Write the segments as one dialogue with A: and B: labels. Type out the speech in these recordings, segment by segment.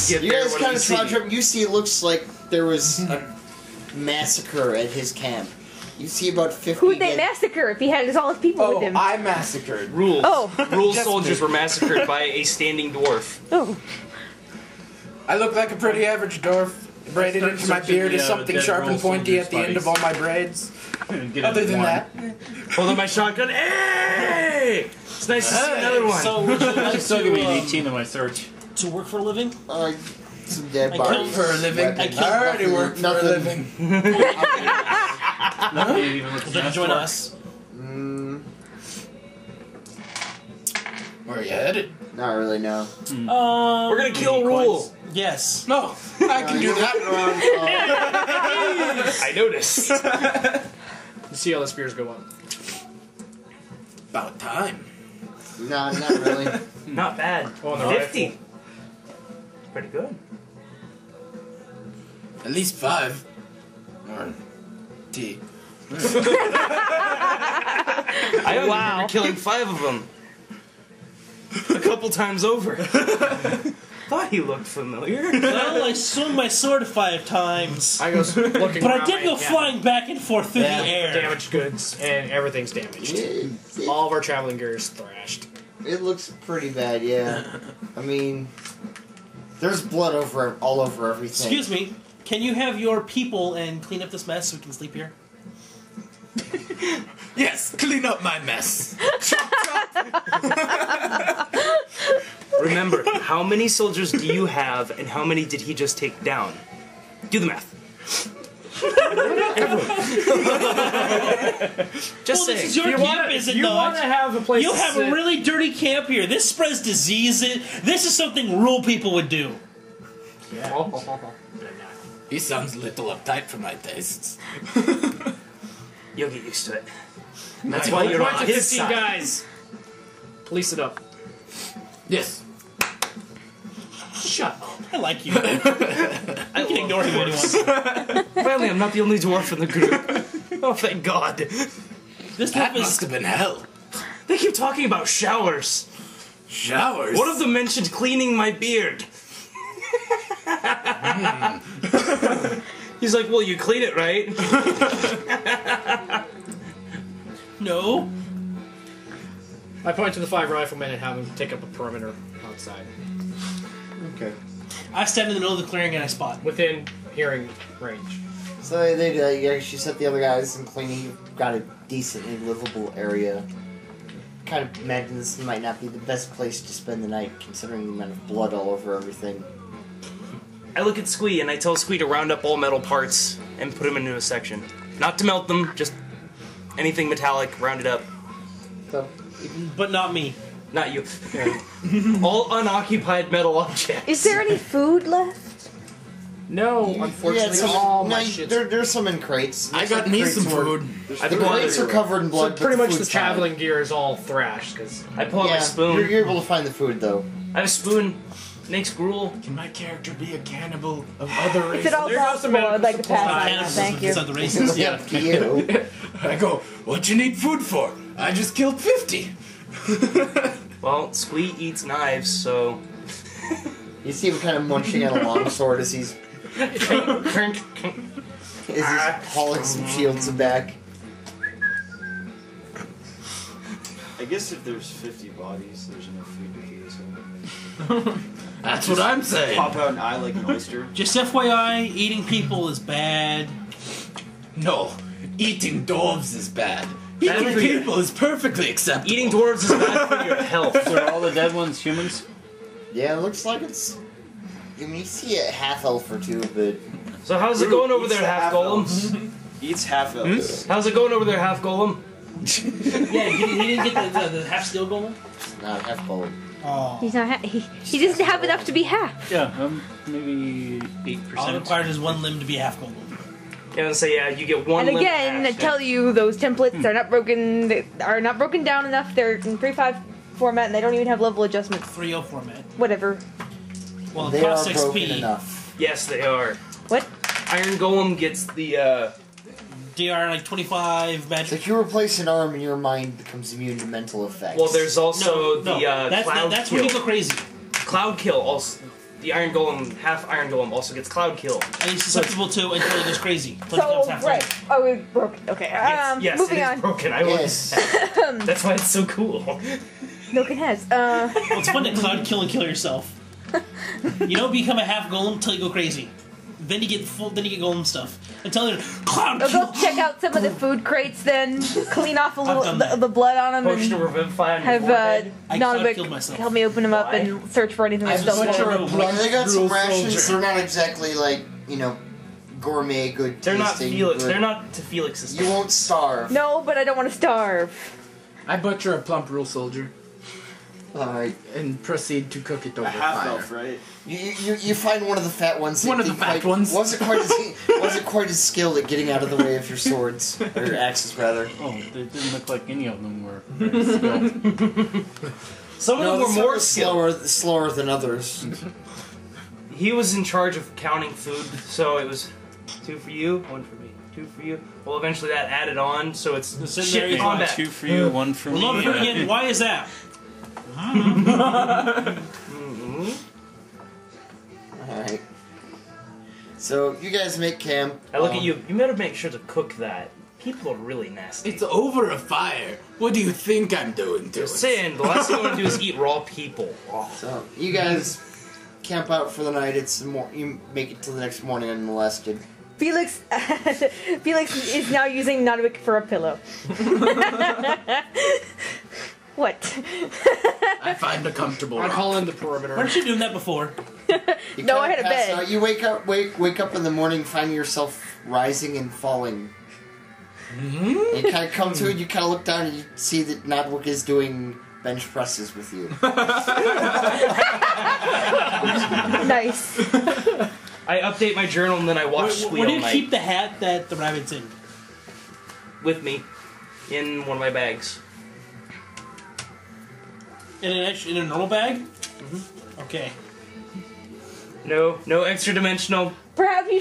A: get
B: You
A: there.
B: guys
A: What do
B: kind
A: you
B: of
A: see?
B: trudge up. You see, it looks like there was a massacre at his camp. You see about 50.
C: Who'd they massacre if he had all his people with him?
D: I massacred.
A: Rules.
C: Oh.
A: Rules
D: Just
A: soldiers
D: me.
A: were massacred by a standing dwarf.
C: Oh.
D: I look like a pretty average dwarf. Braided into my beard is something sharp and pointy at the end of all my braids. Other than that,
A: Hold on my shotgun. Hey! It's nice to see another one.
E: So would you like
F: Still give me an
E: to,
F: 18 on my search.
E: to work for a living?
B: Some dead
E: I
B: bodies.
E: killed
D: for a living.
B: Weapons.
D: I already
B: Nothing-
D: work for a
B: nothing-
D: living.
E: Well, then join us.
D: Where are you headed?
B: Not really, no.
A: We're gonna kill Rule.
E: Yes.
D: No, I can do that.
A: I noticed.
G: You see how the spears go up.
D: About time.
B: No, not really.
A: Not bad.
G: Oh, and the
A: 50.
G: rifle.
A: Pretty good.
D: At least 5. Or T.
A: I only remember killing 5 of them. A couple times over. Thought he looked familiar.
E: Well, I swung my sword 5 times.
G: I go looking
E: But I
G: around
E: did
G: my
E: go
G: camp.
E: flying back and forth through the air.
G: Damaged goods, and everything's damaged. All of our traveling gear is thrashed.
B: It looks pretty bad, yeah. I mean, there's blood all over everything.
E: Excuse me, can you have your people and clean up this mess so we can sleep here?
D: Yes, clean up my mess.
A: Remember, how many soldiers do you have, and how many did he just take down? Do the math. Just
E: Well, this
A: saying.
E: is your camp, is it
G: you
E: not?
G: want to have a place
E: You
G: to
E: have
G: sit.
E: a really dirty camp here. This spreads diseases. This is something rural people would do.
D: He sounds a little uptight for my tastes.
A: You'll get used to it.
D: That's
A: why you're
G: Bunch
A: on
G: of
A: his
G: 15
A: side.
G: guys. Police it up.
D: Yes.
E: Shut up. I like you. You
A: I
E: can ignore him when he wants to.
A: Finally, I'm not the only dwarf in the group. Oh, thank God.
E: This
D: That
E: stuff
D: must
E: is...
D: have been hell.
A: They keep talking about showers.
D: Showers.
A: One of them mentioned cleaning my beard. He's like, well, you clean it, right?
E: No.
G: I point to the 5 riflemen and have them take up a perimeter outside.
B: Okay.
E: I stand in the middle of the clearing and I spot.
G: Within hearing range.
B: So they you actually set the other guys in cleaning. You've got a decently livable area. Kind of imagine this might not be the best place to spend the night, considering the amount of blood all over everything.
A: I look at Squee and I tell Squee to round up all metal parts and put them into a section. Not to melt them, just anything metallic, round it up.
B: So,
E: But not me.
A: Not you. All unoccupied metal objects.
C: Is there any food left?
G: No, unfortunately,
B: some,
G: all
B: no,
G: my shit's...
B: there's some in crates.
D: I
B: There's
D: got me
B: crates
D: some
B: where-
D: food.
A: I
B: The
A: pull out
B: crates are covered in
G: So
B: blood.
G: pretty
B: but
G: much the
B: food's fine.
G: traveling gear is all thrashed, because...
A: I pull out my spoon.
B: You're able to find the food though.
A: I have a spoon. Nake's gruel.
D: Can my character be a cannibal of other
C: If
D: races?
C: it all
G: There goes the
C: possible, I'd like to
G: medical
C: pass
G: supply.
C: on that. Thank you.
E: Inside the races.
B: Yeah, up to you.
D: I go, what you need food for? I just killed 50.
A: Well, Squee eats knives, so...
B: You see him kind of munching on a longsword as he's hauling some shields back.
H: I guess if there's 50 bodies, there's enough food to feed us all.
D: That's what I'm saying.
H: Pop out an eye like an oyster.
E: Just FYI, eating people is bad.
D: No, eating dwarves is bad.
A: Bad
D: Eating
A: for you.
D: people is perfectly acceptable.
A: Eating dwarves is bad for your health.
F: So are all the dead ones humans?
B: Yeah, it looks like it's. I mean, you see a half elf or two, but
A: So how's it going over
H: Eats
A: there,
H: the
A: half golems?
H: Eats half elves.
A: How's it going over there, half golem?
E: Yeah, he didn't get the half steel golem?
B: it's not half gold.
E: Oh.
C: He's not. He doesn't have enough to be half.
F: Yeah, maybe 8%.
E: All it requires is one limb to be half golem.
A: Yeah, so yeah, you get one.
C: And
A: limb
C: again, I
A: half.
C: tell you, those templates are not broken. They are not broken down enough. They're in 3.5 format, and they don't even have level adjustments.
E: 3.0 format.
C: Whatever.
E: Well,
B: They
E: it
B: are
E: costs
B: broken
E: XP.
B: enough.
A: Yes, they are.
C: What?
A: Iron Golem gets the.
E: DR like 25
B: So
E: magic.
B: if you replace an arm, your mind becomes immune to mental effects.
A: Well, there's also
E: No,
A: the
E: that's
A: cloud
E: that's
A: kill.
E: when you go crazy.
A: Cloud kill also. the Iron Golem, half Iron Golem, also gets Cloud Kill.
E: And he's susceptible to until he goes crazy. Until he
C: So,
E: becomes half
C: right.
E: golem.
C: Oh, it's broken. Okay.
A: Yes,
C: Moving
A: it is
C: on.
A: broken. I will.
B: Yes.
A: That's why it's so cool.
C: Milk and has.
E: Well, it's fun to cloud kill and kill yourself. You don't become a half golem until you go crazy. Then you get full. Then you get golem stuff. Until you're cloud
C: I'll
E: kill.
C: go check out some of the food crates, then clean off a little
E: done that.
C: the blood on them,
A: Potion
C: and
A: of Revivify on your
C: have
A: forehead.
E: I
C: Nanovic
E: killed myself.
C: help me open them up
A: Why?
C: and search for anything that's
D: I
C: still
D: butcher
C: there.
D: a blood
B: They got some
D: drool
B: rations.
D: soldier.
B: They're not exactly like, gourmet good
A: They're not
B: tasting,
A: Felix.
B: but
A: They're not to Felix's.
B: You won't starve.
C: No, but I don't want to starve.
D: I butcher a plump rule soldier
B: Alright.
D: and proceed to cook it
H: A
D: over
H: half
D: fire.
H: elf, right?
B: You find one of the fat ones. that
D: One of the
B: didn't
D: fat
B: quite-
D: ones.
B: Wasn't quite as skilled at getting out of the way of your swords or your axes rather.
F: Oh, it didn't look like any of them were very skilled.
A: Some of
B: No,
A: them were
B: some
A: more
B: were
A: skilled.
B: slower than others.
A: He was in charge of counting food, so it was 2 for you, 1 for me, 2 for you. Well, eventually that added on, so it's
E: Just sitting
A: shit
E: there,
A: in
E: he's
A: combat.
F: 2 for you, 1 for
E: Well,
F: me.
E: not again. Why is that?
B: Alright. So, you guys make camp.
A: I look at you. You better make sure to cook that. People are really nasty.
D: It's over a fire. What do you think I'm doing to
A: Just
D: it?
A: saying, the last thing you want to do is eat raw people.
B: So, you guys camp out for the night. You make it till the next morning unmolested.
C: Felix, Felix is now using Nanovic for a pillow. What?
D: I find a comfortable
G: I
D: rock.
G: call in the perimeter.
E: Weren't you doing that before?
B: You
C: No,
B: kinda
C: I had a
B: pass
C: bed.
B: out. You wake up in the morning, find yourself rising and falling. And you kind of come to it. You kind of look down and you see that Nodwick is doing bench presses with you.
C: Nice.
A: I update my journal and then I watch Squeal
E: Where do you
A: all night
E: keep the hat that the rabbit's in?
A: with me in one of my bags.
E: In a normal bag? Mm-hmm. Okay.
A: No extra dimensional.
C: Perhaps you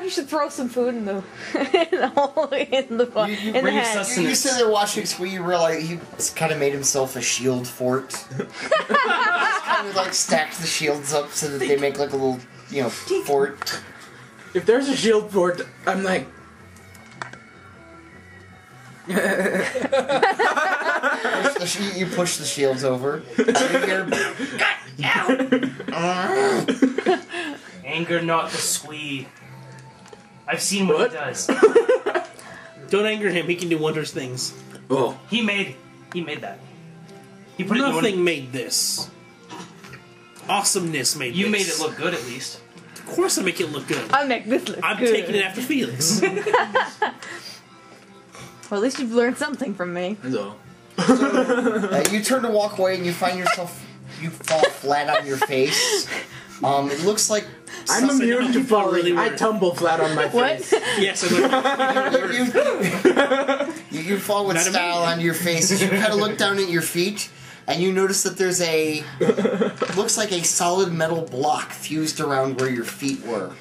C: should throw some food in the in the hole in the
B: You
C: in the
A: bring your
C: hat.
A: sustenance.
B: You sit there watching Squee, you realize he kind of made himself a shield fort. Kind of like stacked the shields up so that they make like a little, fort.
D: If there's a shield fort, I'm like,
B: You push the shields over.
A: Anger not the Squee. I've seen what he does.
E: Don't anger him. He can do wondrous things.
D: oh,
A: He made that. He put it in
E: Nothing made this. Awesomeness made
A: You
E: this.
A: made it look good at least.
E: Of course I make it look good.
C: I'll make this look
E: I'm
C: good.
E: taking it after Felix.
C: Well, at least you've learned something from me.
D: so.
B: You turn to walk away and you find yourself, you fall flat on your face. It looks like
D: I'm immune to falling.
E: really
D: I
E: were.
D: tumble flat on my
C: What?
D: face.
E: Yes, I look.
B: you fall with
E: Not a
B: style
E: me.
B: onto your face as you kind of look down at your feet and you notice that there's looks like a solid metal block fused around where your feet were.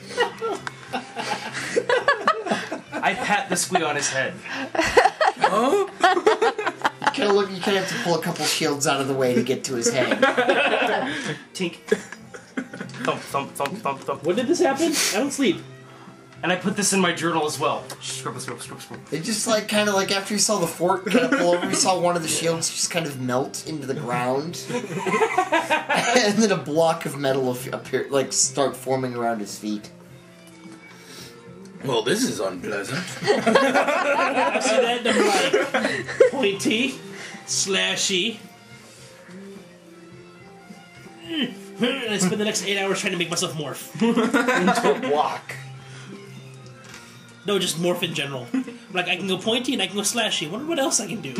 A: I pat the Squee on his head.
B: You kind of have to pull a couple shields out of the way to get to his head.
A: Tink. Thump, thump, thump, thump, thump.
E: When did this happen? I don't sleep.
A: And I put this in my journal as well. Scribble, scribble, scribble, scribble.
B: It just kind of like after you saw the fort kind of pull over, you saw one of the shields just kind of melt into the ground, and then a block of metal appear, start forming around his feet.
D: Well, this is unpleasant.
E: I see that and I'm like, pointy, slashy. And I spend the next 8 hours trying to make myself morph.
B: Into a block.
E: No, just morph in general. Like, I can go pointy and I can go slashy. Wonder what else I can do.